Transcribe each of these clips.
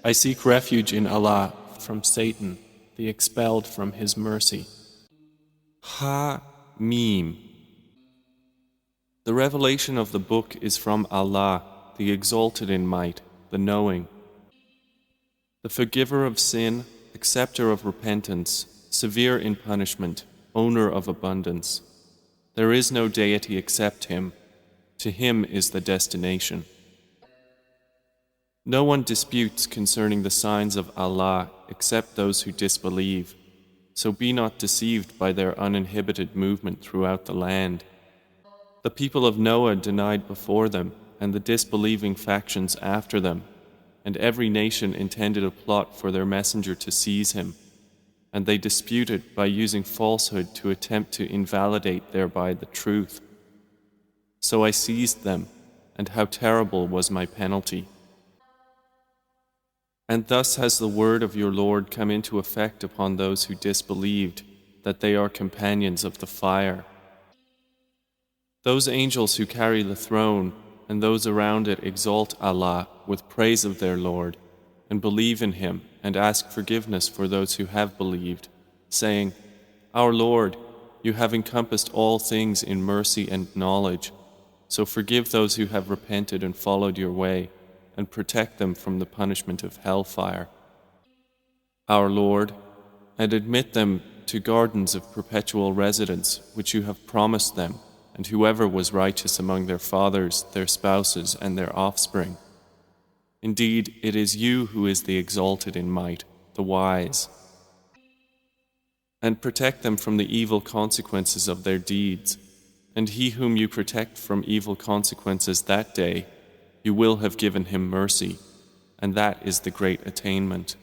I seek refuge in Allah from Satan, the expelled from His mercy. Ha-Mim. The revelation of the book is from Allah, the exalted in might, the knowing. The forgiver of sin, acceptor of repentance, severe in punishment, owner of abundance. There is no deity except Him. To Him is the destination. No one disputes concerning the signs of Allah except those who disbelieve. So be not deceived by their uninhibited movement throughout the land. The people of Noah denied before them, and the disbelieving factions after them, and every nation intended a plot for their messenger to seize him, and they disputed by using falsehood to attempt to invalidate thereby the truth. So I seized them, and how terrible was my penalty. And thus has the word of your Lord come into effect upon those who disbelieved, that they are companions of the fire. Those angels who carry the throne and those around it exalt Allah with praise of their Lord, and believe in Him and ask forgiveness for those who have believed, saying, Our Lord, you have encompassed all things in mercy and knowledge, so forgive those who have repented and followed your way, and protect them from the punishment of hellfire. Our Lord, and admit them to gardens of perpetual residence which you have promised them, and whoever was righteous among their fathers, their spouses, and their offspring. Indeed, it is you who is the exalted in might, the wise. And protect them from the evil consequences of their deeds, and he whom you protect from evil consequences that day, you will have given him mercy, and that is the great attainment.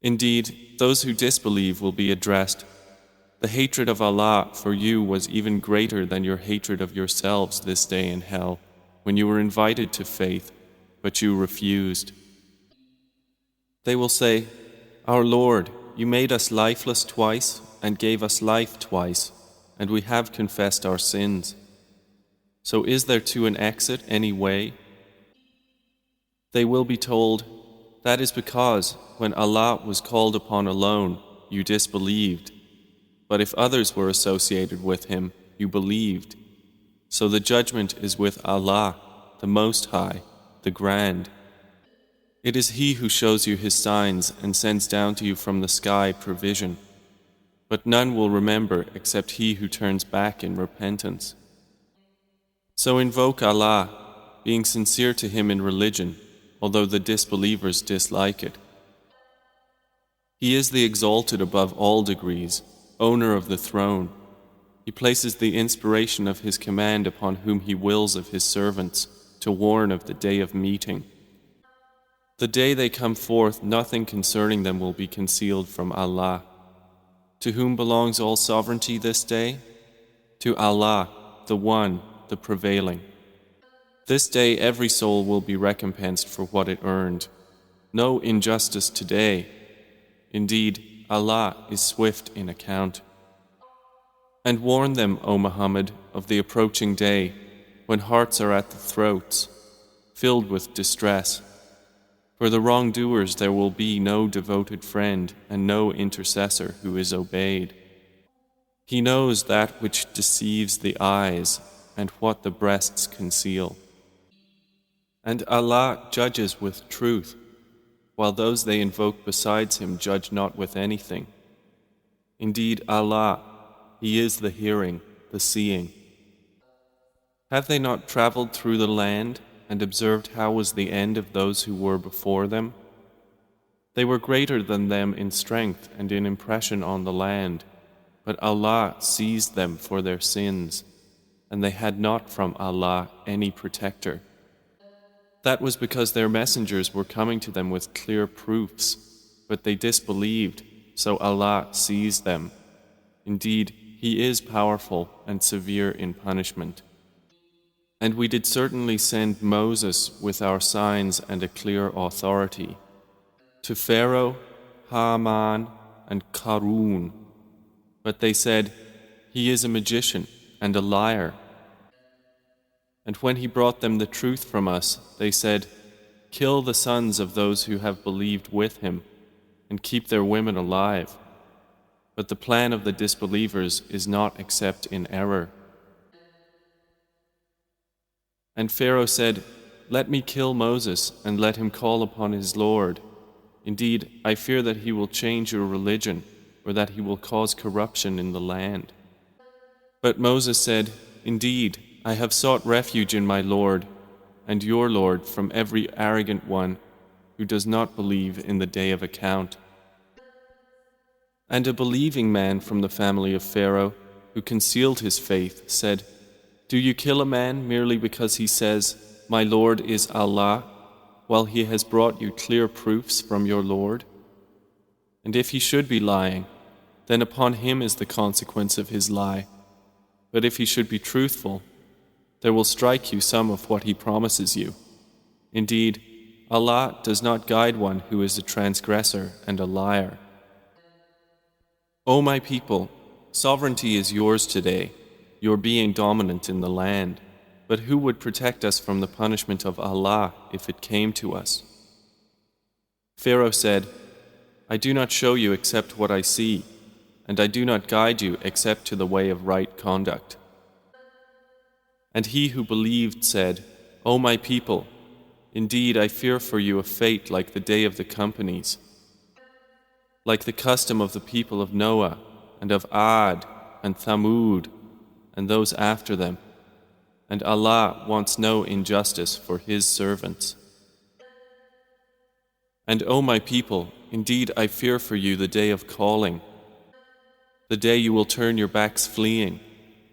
Indeed, those who disbelieve will be addressed, the hatred of Allah for you was even greater than your hatred of yourselves this day in hell, when you were invited to faith, but you refused. They will say, Our Lord, you made us lifeless twice and gave us life twice, and we have confessed our sins. So is there to an exit any way? They will be told, That is because when Allah was called upon alone, you disbelieved. But if others were associated with Him, you believed. So the judgment is with Allah, the Most High, the Grand. It is He who shows you His signs and sends down to you from the sky provision. But none will remember except he who turns back in repentance. So invoke Allah, being sincere to Him in religion, although the disbelievers dislike it. He is the exalted above all degrees, owner of the throne. He places the inspiration of His command upon whom He wills of His servants, to warn of the day of meeting. The day they come forth, nothing concerning them will be concealed from Allah. To whom belongs all sovereignty this day? To Allah, the One, the Prevailing. This day every soul will be recompensed for what it earned. No injustice today. Indeed, Allah is swift in account. And warn them, O Muhammad, of the approaching day, when hearts are at the throats, filled with distress. For the wrongdoers there will be no devoted friend and no intercessor who is obeyed. He knows that which deceives the eyes and what the breasts conceal. And Allah judges with truth, while those they invoke besides Him judge not with anything. Indeed, Allah, He is the hearing, the seeing. Have they not traveled through the land and observed how was the end of those who were before them? They were greater than them in strength and in impression on the land, but Allah seized them for their sins, and they had not from Allah any protector. That was because their messengers were coming to them with clear proofs, but they disbelieved, so Allah seized them. Indeed, He is powerful and severe in punishment. And we did certainly send Moses with our signs and a clear authority to Pharaoh, Haman, and Qarun. But they said, He is a magician and a liar. And when he brought them the truth from us, they said, Kill the sons of those who have believed with him, and keep their women alive. But the plan of the disbelievers is not except in error. And Pharaoh said, "Let me kill Moses and let him call upon his Lord. Indeed, I fear that he will change your religion, or that he will cause corruption in the land." But Moses said, "Indeed, I have sought refuge in my Lord and your Lord from every arrogant one who does not believe in the day of account." And a believing man from the family of Pharaoh, who concealed his faith, said, "Do you kill a man merely because he says, 'My Lord is Allah,' while he has brought you clear proofs from your Lord? And if he should be lying, then upon him is the consequence of his lie. But if he should be truthful, there will strike you some of what he promises you. Indeed, Allah does not guide one who is a transgressor and a liar." O my people, sovereignty is yours today, your being dominant in the land. But who would protect us from the punishment of Allah if it came to us? Pharaoh said, "I do not show you except what I see, and I do not guide you except to the way of right conduct." And he who believed said, "O my people, indeed I fear for you a fate like the day of the companies, like the custom of the people of Noah and of Ad and Thamud and those after them. And Allah wants no injustice for His servants. And O my people, indeed I fear for you the day of calling, the day you will turn your backs fleeing.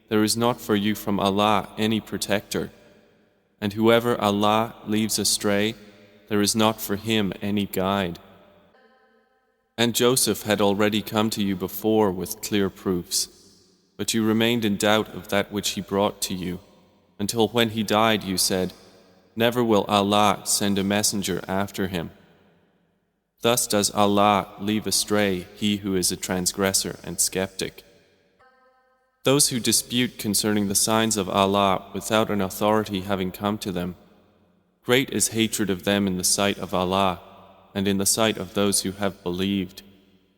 There is not for you from Allah any protector, and whoever Allah leaves astray, there is not for him any guide." And Joseph had already come to you before with clear proofs, but you remained in doubt of that which he brought to you, until when he died you said, "Never will Allah send a messenger after him." Thus does Allah leave astray he who is a transgressor and skeptic. Those who dispute concerning the signs of Allah without an authority having come to them, great is hatred of them in the sight of Allah and in the sight of those who have believed.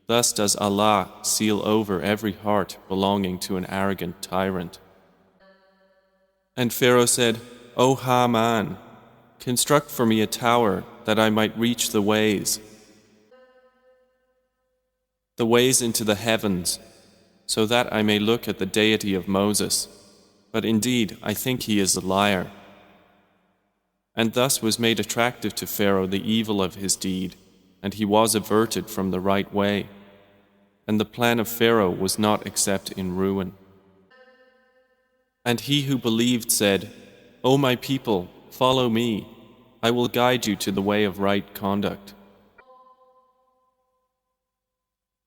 Thus does Allah seal over every heart belonging to an arrogant tyrant. And Pharaoh said, "O Haman, construct for me a tower that I might reach the ways into the heavens, so that I may look at the deity of Moses. But indeed, I think he is a liar." And thus was made attractive to Pharaoh the evil of his deed, and he was averted from the right way. And the plan of Pharaoh was not except in ruin. And he who believed said, "O my people, follow me. I will guide you to the way of right conduct."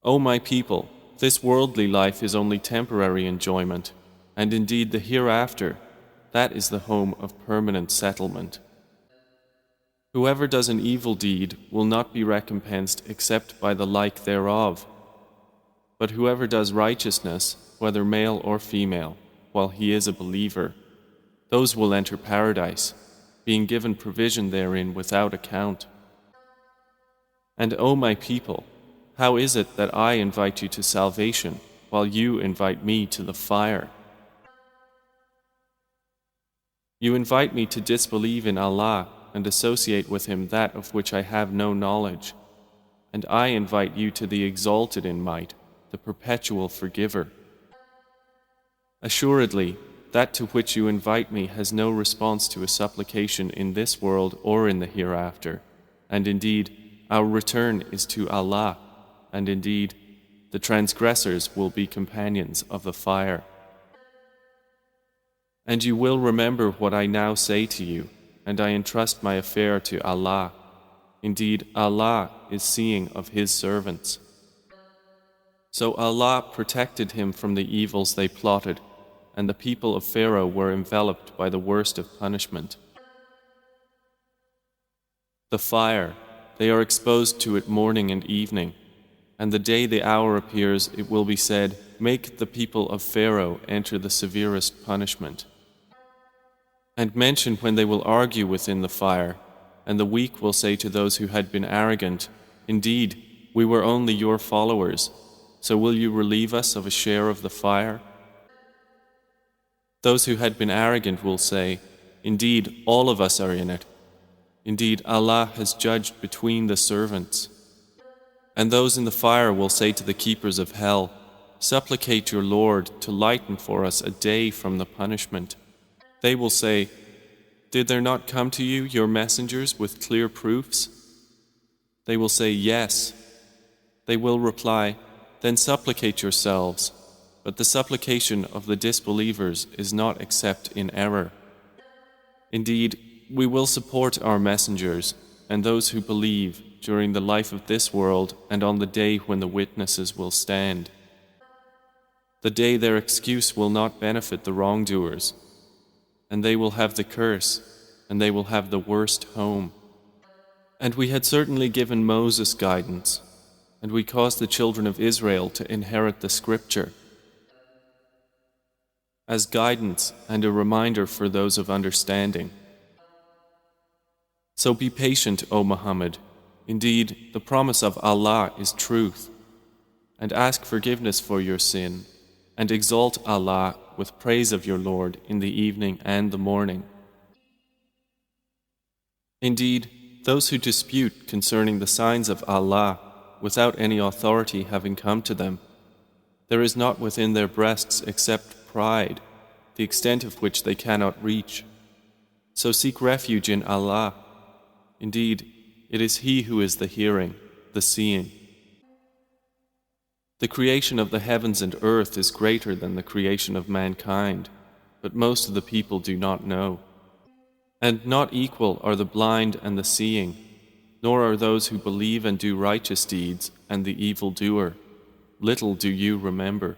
O my people, this worldly life is only temporary enjoyment, and indeed the hereafter, that is the home of permanent settlement. Whoever does an evil deed will not be recompensed except by the like thereof. But whoever does righteousness, whether male or female, while he is a believer, those will enter paradise, being given provision therein without account. And O my people, how is it that I invite you to salvation while you invite me to the fire? You invite me to disbelieve in Allah and associate with Him that of which I have no knowledge, and I invite you to the exalted in might, the perpetual forgiver. Assuredly, that to which you invite me has no response to a supplication in this world or in the hereafter, and indeed, our return is to Allah, and indeed, the transgressors will be companions of the fire. And you will remember what I now say to you, and I entrust my affair to Allah. Indeed, Allah is seeing of His servants. So Allah protected him from the evils they plotted, and the people of Pharaoh were enveloped by the worst of punishment. The fire, they are exposed to it morning and evening, and the day the hour appears, it will be said, "Make the people of Pharaoh enter the severest punishment." And mention when they will argue within the fire, And the weak will say to those who had been arrogant, "Indeed, we were only your followers, so will you relieve us of a share of the fire?" Those who had been arrogant will say, "Indeed, all of us are in it. Indeed, Allah has judged between the servants." And those in the fire will say to the keepers of hell, "Supplicate your Lord to lighten for us a day from the punishment." They will say, "Did there not come to you your messengers with clear proofs?" They will say, "Yes." They will reply, "Then supplicate yourselves." But the supplication of the disbelievers is not except in error. Indeed, we will support our messengers and those who believe during the life of this world and on the day when the witnesses will stand. The day their excuse will not benefit the wrongdoers, and they will have the curse, and they will have the worst home. And we had certainly given Moses guidance, and we caused the children of Israel to inherit the scripture as guidance and a reminder for those of understanding. So be patient, O Muhammad. Indeed, the promise of Allah is truth. And ask forgiveness for your sin, and exalt Allah with praise of your Lord in the evening and the morning. Indeed, those who dispute concerning the signs of Allah without any authority having come to them, there is not within their breasts except pride, the extent of which they cannot reach. So seek refuge in Allah. Indeed, it is He who is the hearing, the seeing. The creation of the heavens and earth is greater than the creation of mankind, but most of the people do not know. And not equal are the blind and the seeing, nor are those who believe and do righteous deeds and the evildoer. Little do you remember.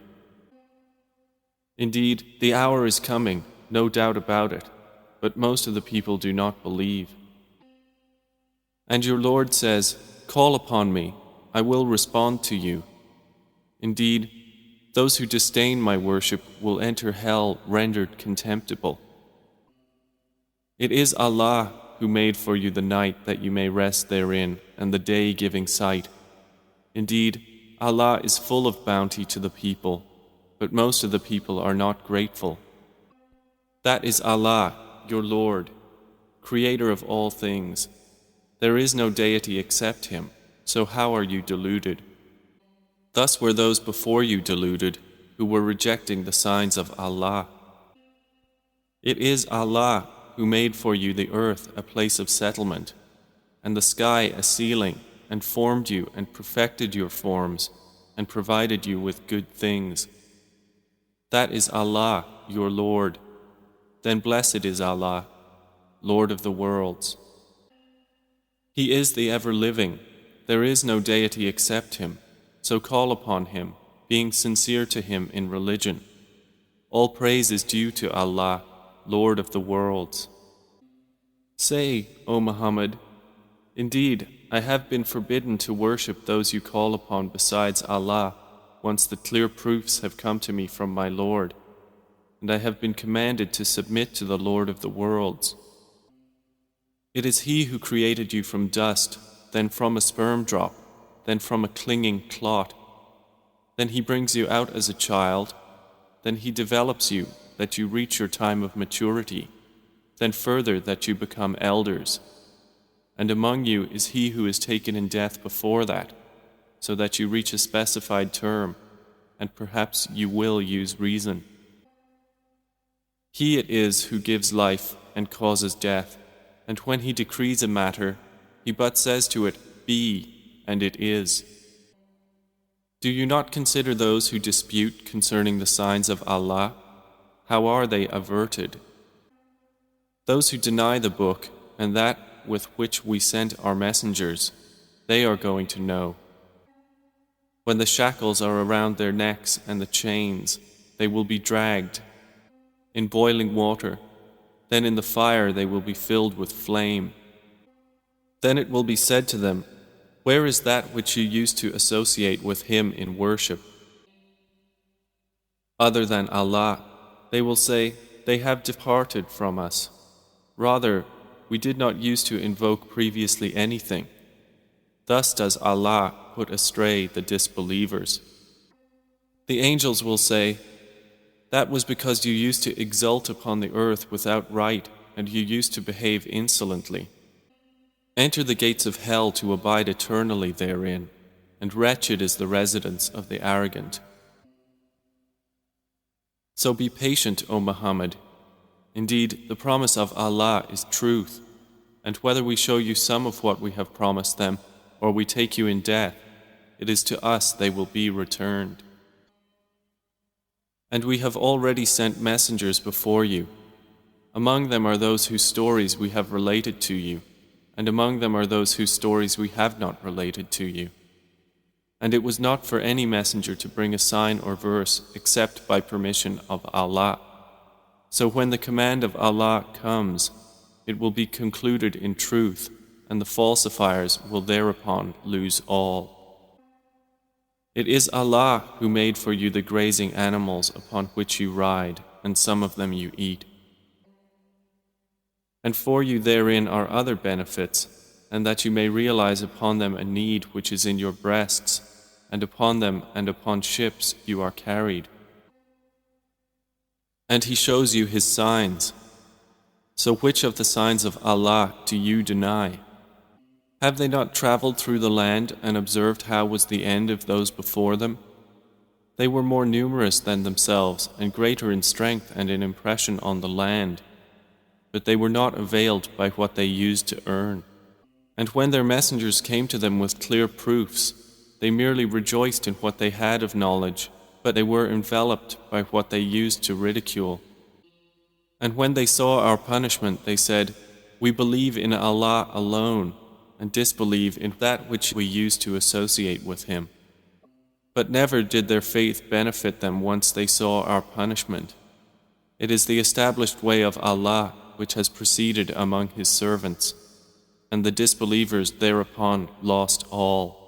Indeed, the hour is coming, no doubt about it, but most of the people do not believe. And your Lord says, "Call upon me, I will respond to you." Indeed, those who disdain my worship will enter hell rendered contemptible. It is Allah who made for you the night that you may rest therein, and the day giving sight. Indeed, Allah is full of bounty to the people, but most of the people are not grateful. That is Allah, your Lord, Creator of all things. There is no deity except Him, so how are you deluded? Thus were those before you deluded, who were rejecting the signs of Allah. It is Allah who made for you the earth a place of settlement, and the sky a ceiling, and formed you and perfected your forms, and provided you with good things. That is Allah, your Lord. Then blessed is Allah, Lord of the worlds. He is the ever-living. There is no deity except Him, so call upon Him, being sincere to Him in religion. All praise is due to Allah, Lord of the worlds. Say, O Muhammad, indeed, I have been forbidden to worship those you call upon besides Allah, once the clear proofs have come to me from my Lord, and I have been commanded to submit to the Lord of the worlds. It is He who created you from dust, then from a sperm drop, then from a clinging clot. Then He brings you out as a child, then He develops you that you reach your time of maturity, then further that you become elders. And among you is he who is taken in death before that, so that you reach a specified term, and perhaps you will use reason. He it is who gives life and causes death, and when He decrees a matter, He but says to it, "Be," and it is. Do you not consider those who dispute concerning the signs of Allah? How are they averted? Those who deny the book and that with which we sent our messengers, they are going to know. When the shackles are around their necks and the chains, they will be dragged in boiling water. Then in the fire they will be filled with flame. Then it will be said to them, "Where is that which you used to associate with Him in worship other than Allah?" They will say, "They have departed from us. Rather, we did not use to invoke previously anything. Thus does Allah put astray the disbelievers. The angels will say, that was because you used to exult upon the earth without right, and you used to behave insolently. Enter the gates of hell to abide eternally therein, and wretched is the residence of the arrogant. So be patient, O Muhammad. Indeed, the promise of Allah is truth, and whether we show you some of what we have promised them, or we take you in death, it is to us they will be returned. And we have already sent messengers before you. Among them are those whose stories we have related to you, and among them are those whose stories we have not related to you. And it was not for any messenger to bring a sign or verse except by permission of Allah. So when the command of Allah comes, it will be concluded in truth, and the falsifiers will thereupon lose all. It is Allah who made for you the grazing animals upon which you ride, and some of them you eat. And for you therein are other benefits, and that you may realize upon them a need which is in your breasts, and upon them and upon ships you are carried. And He shows you His signs. So which of the signs of Allah do you deny? Have they not traveled through the land and observed how was the end of those before them? They were more numerous than themselves and greater in strength and in impression on the land, but they were not availed by what they used to earn. And when their messengers came to them with clear proofs, they merely rejoiced in what they had of knowledge, but they were enveloped by what they used to ridicule. And when they saw our punishment, they said, "We believe in Allah alone, and disbelieve in that which we used to associate with Him." But never did their faith benefit them once they saw our punishment. It is the established way of Allah which has proceeded among His servants, and the disbelievers thereupon lost all.